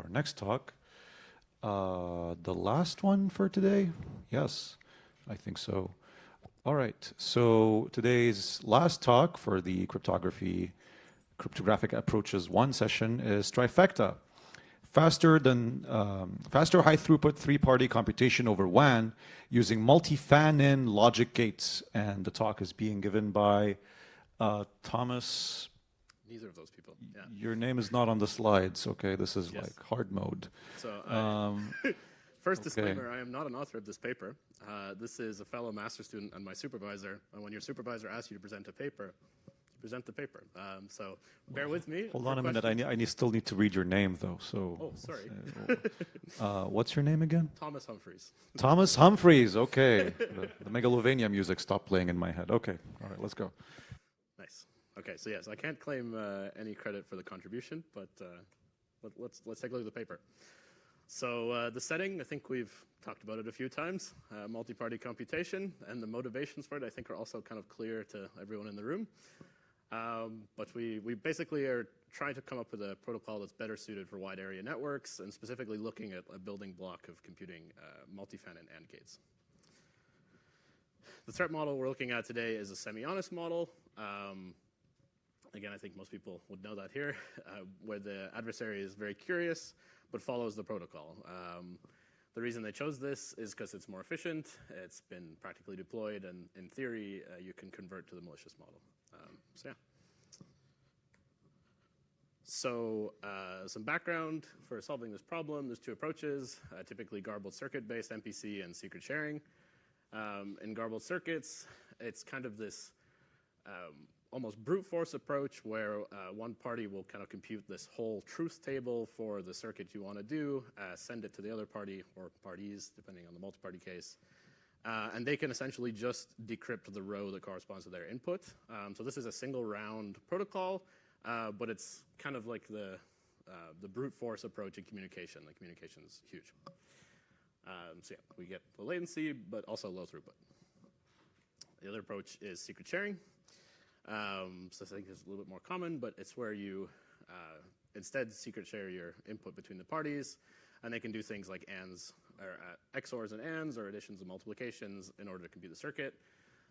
our next talk. The last one for today? Yes, I think so. All right, so today's last talk for the Cryptographic Approaches 1 session is Trifecta. Faster high throughput three-party computation over WAN using multi-fan-in logic gates. And the talk is being given by Thomas. Neither of those people. Yeah. Your name is not on the slides. Okay, this is Yes. like hard mode. So, first disclaimer: I am not an author of this paper. This is a fellow master student and my supervisor. And when your supervisor asks you to present a paper, you present the paper. So bear with me. Hold on a minute. I still need to read your name though. So. Oh, sorry. What's your name again? Thomas Humphries. Thomas Humphries. Okay. The Megalovania music stopped playing in my head. Okay. All right. Let's go. Nice. Okay. So yes, I can't claim any credit for the contribution, but let's take a look at the paper. So the setting, I think we've talked about it a few times. Multi-party computation, and the motivations for it, I think, are also kind of clear to everyone in the room. But we basically are trying to come up with a protocol that's better suited for wide area networks, and specifically looking at a building block of computing multi-fan-in AND gates. The threat model we're looking at today is a semi-honest model. Again, I think most people would know that here, where the adversary is very curious but follows the protocol. The reason they chose this is because it's more efficient, it's been practically deployed, and in theory, you can convert to the malicious model. So some background for solving this problem. There's two approaches, typically garbled circuit-based MPC and secret sharing. In garbled circuits, it's kind of this almost brute force approach where one party will kind of compute this whole truth table for the circuit you want to do, send it to the other party or parties, depending on the multi-party case. And they can essentially just decrypt the row that corresponds to their input. So this is a single round protocol, but it's kind of like the brute force approach in communication. The communication is huge. So yeah, we get low latency, but also low throughput. The other approach is secret sharing. So I think it's a little bit more common, but it's where you instead secret share your input between the parties, and they can do things like ANDs, or XORs and ANDs, or additions and multiplications in order to compute the circuit.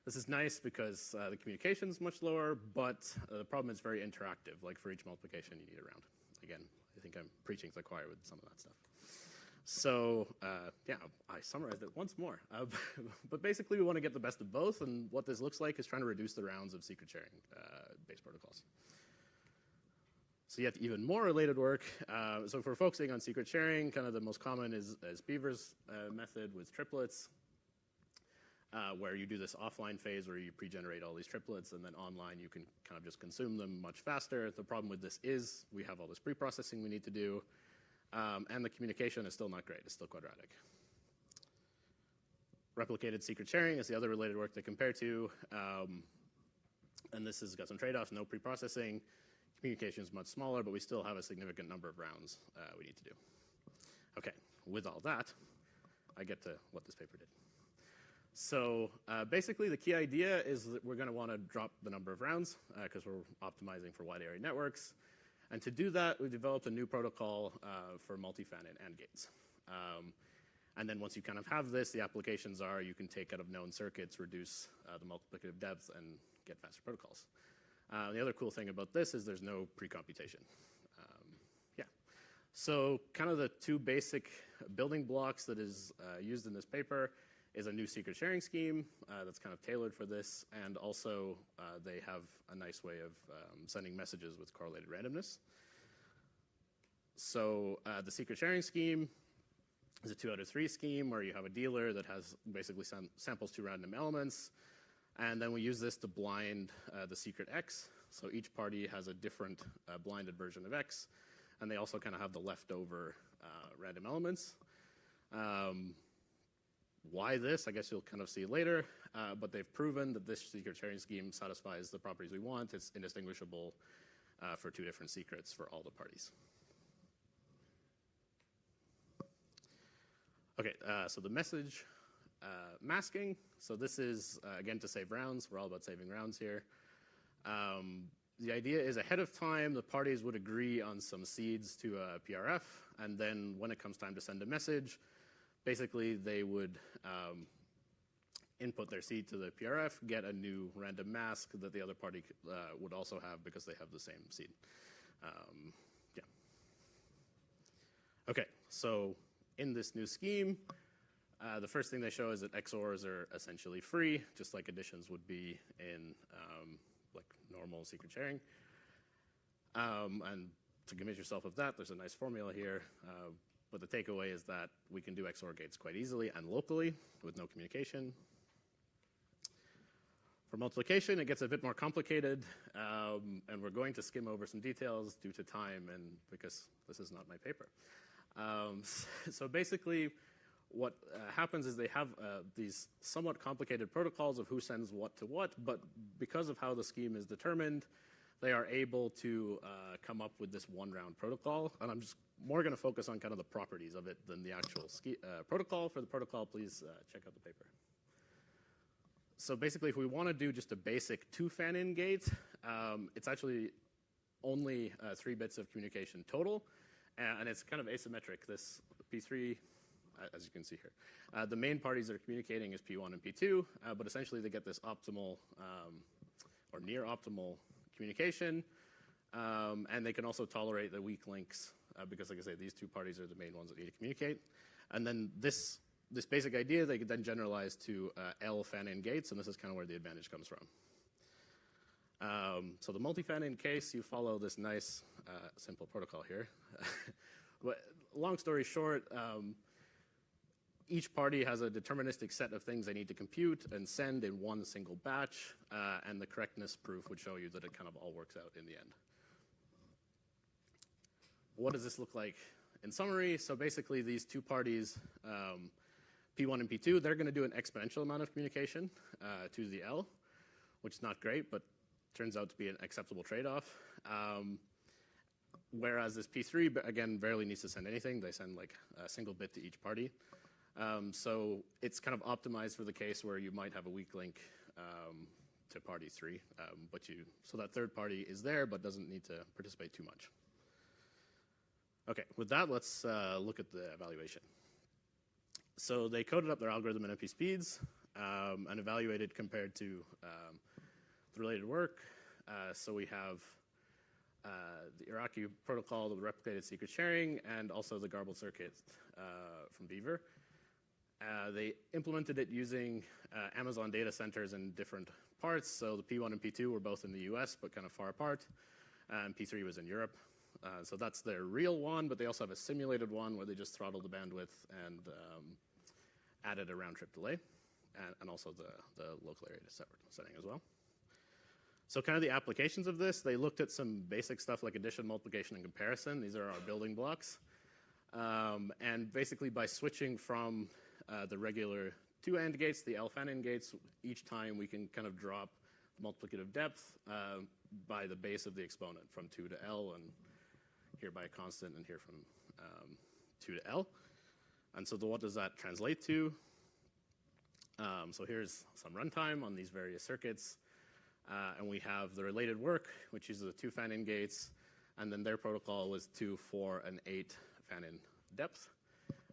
This is nice because the communication is much lower, but the problem is very interactive. Like for each multiplication, you need a round. Again, I think I'm preaching to the choir with some of that stuff. So yeah, I summarized it once more. But basically, we want to get the best of both, and what this looks like is trying to reduce the rounds of secret sharing based protocols. So yet even more related work. So if we're focusing on secret sharing, kind of the most common is Beaver's method with triplets, where you do this offline phase where you pre-generate all these triplets, and then online you can kind of just consume them much faster. The problem with this is we have all this pre-processing we need to do. And the communication is still not great. It's still quadratic. Replicated secret sharing is the other related work to compare to. And this has got some trade-offs, no pre-processing. Communication is much smaller, but we still have a significant number of rounds we need to do. OK, with all that, I get to what this paper did. So basically, the key idea is that we're going to want to drop the number of rounds because we're optimizing for wide area networks. And to do that, we've developed a new protocol for multi-fan-in AND gates. And then once you kind of have this, the applications are you can take out of known circuits, reduce the multiplicative depth, and get faster protocols. The other cool thing about this is there's no pre-computation. Yeah. So kind of the two basic building blocks that is used in this paper is a new secret sharing scheme that's kind of tailored for this, and also they have a nice way of sending messages with correlated randomness. So the secret sharing scheme is a 2 out of 3 scheme where you have a dealer that has basically samples 2 random elements, and then we use this to blind the secret X. So each party has a different blinded version of X, and they also kind of have the leftover random elements. Why this? I guess you'll kind of see later, but they've proven that this secret sharing scheme satisfies the properties we want. It's indistinguishable for 2 different secrets for all the parties. Okay, so the message masking. So this is, again, to save rounds. We're all about saving rounds here. The idea is ahead of time, the parties would agree on some seeds to a PRF, and then when it comes time to send a message, basically they would input their seed to the PRF, get a new random mask that the other party would also have because they have the same seed. Yeah. Okay, so in this new scheme, the first thing they show is that XORs are essentially free, just like additions would be in like normal secret sharing. And to convince yourself of that, there's a nice formula here. But the takeaway is that we can do XOR gates quite easily and locally with no communication. For multiplication, it gets a bit more complicated, and we're going to skim over some details due to time and because this is not my paper. So basically, what happens is they have these somewhat complicated protocols of who sends what to what, but because of how the scheme is determined, they are able to come up with this one-round protocol. And I'm just more going to focus on kind of the properties of it than the actual protocol. For the protocol, please check out the paper. So basically, if we want to do just a basic 2 fan-in gate, it's actually only 3 bits of communication total, and it's kind of asymmetric. This P3, as you can see here, the main parties that are communicating is P1 and P2, but essentially they get this optimal or near optimal communication, and they can also tolerate the weak links because, like I say, these 2 parties are the main ones that need to communicate. And then this basic idea they could then generalize to L fan-in gates, and this is kind of where the advantage comes from. So the multi-fan-in case, you follow this nice simple protocol here. But long story short, each party has a deterministic set of things they need to compute and send in one single batch, and the correctness proof would show you that it kind of all works out in the end. What does this look like in summary? So basically these 2 parties, P1 and P2, they're going to do an exponential amount of communication to the L, which is not great, but turns out to be an acceptable trade-off. Whereas this P3, again, barely needs to send anything. They send like a single bit to each party. So it's kind of optimized for the case where you might have a weak link to party 3, so that third party is there but doesn't need to participate too much. Okay, with that, let's look at the evaluation. So they coded up their algorithm in MP speeds and evaluated compared to the related work. So we have the Iraqi protocol, the replicated secret sharing, and also the garbled circuit from Beaver. They implemented it using Amazon data centers in different parts. So the P1 and P2 were both in the US, but kind of far apart. And P3 was in Europe. So that's their real one, but they also have a simulated one where they just throttle the bandwidth and added a round trip delay, and also the local area setting as well. So kind of the applications of this, they looked at some basic stuff like addition, multiplication, and comparison. These are our building blocks. And basically by switching from the regular 2 AND gates, the L fan-in gates, each time we can kind of drop multiplicative depth by the base of the exponent from 2 to L, and here by a constant, and here from 2 to L. And so what does that translate to? So here's some runtime on these various circuits. And we have the related work, which uses the 2 fan-in gates, and then their protocol was 2, 4, and 8 fan-in depth.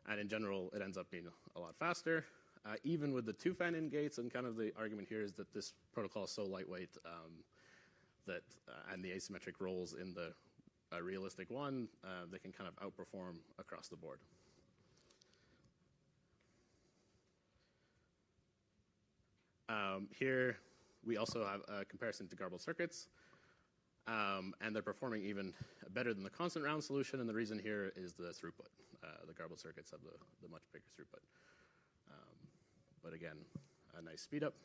And in general, it ends up being a lot faster. Even with the 2 fan-in gates, and kind of the argument here is that this protocol is so lightweight and the asymmetric roles in the realistic one, they can kind of outperform across the board. Here, we also have a comparison to garbled circuits, and they're performing even better than the constant round solution, and the reason here is the throughput. The garbled circuits have the much bigger throughput. But again, a nice speed up.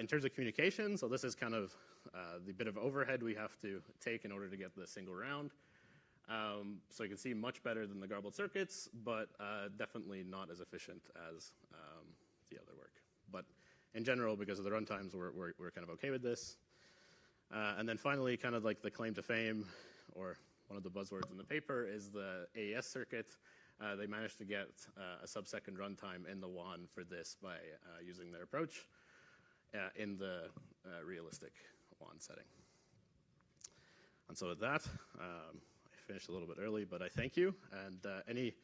In terms of communication, so this is kind of the bit of overhead we have to take in order to get the single round. So you can see much better than the garbled circuits, but definitely not as efficient as the other work. But in general, because of the runtimes, we're kind of okay with this. And then finally, kind of like the claim to fame, or one of the buzzwords in the paper, is the AES circuit. They managed to get a sub-second runtime in the WAN for this by using their approach. in the realistic WAN setting. And so with that, I finished a little bit early, but I thank you. And any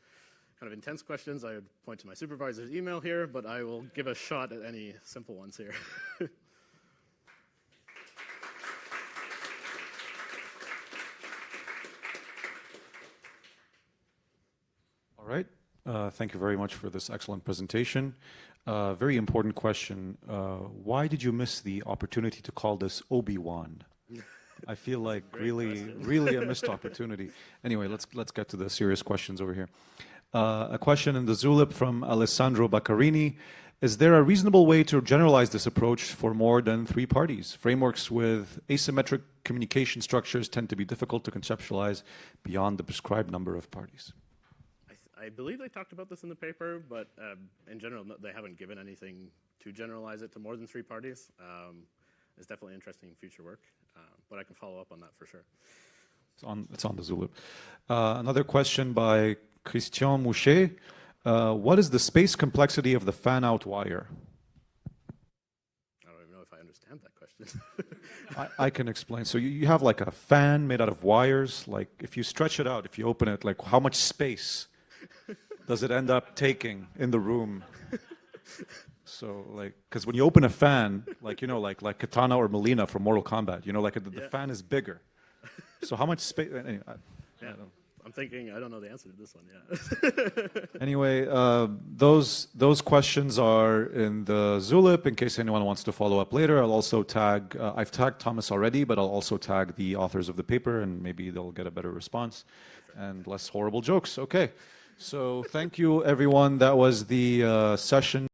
kind of intense questions, I would point to my supervisor's email here, but I will give a shot at any simple ones here. All right. Thank you very much for this excellent presentation. Very important question. Why did you miss the opportunity to call this Obi-Wan? I feel like really a missed opportunity. Anyway, let's get to the serious questions over here. A question in the Zulip from Alessandro Baccarini. Is there a reasonable way to generalize this approach for more than 3 parties? Frameworks with asymmetric communication structures tend to be difficult to conceptualize beyond the prescribed number of parties. I believe they talked about this in the paper, but in general, they haven't given anything to generalize it to more than 3 parties. It's definitely interesting future work, but I can follow up on that for sure. It's on the Zulip. Another question by Christian Mouchet. What is the space complexity of the fan-out wire? I don't even know if I understand that question. I can explain. So you have like a fan made out of wires. Like if you stretch it out, if you open it, like how much space does it end up taking in the room? So like, because when you open a fan, like, you know, like Katana or Melina from Mortal Kombat, you know, like the fan is bigger. So how much space? Anyway, I'm thinking, I don't know the answer to this one, yeah. Anyway, those questions are in the Zulip in case anyone wants to follow up later. I'll also tag, I've tagged Thomas already, but I'll also tag the authors of the paper and maybe they'll get a better response and less horrible jokes. Okay, so thank you everyone. That was the session.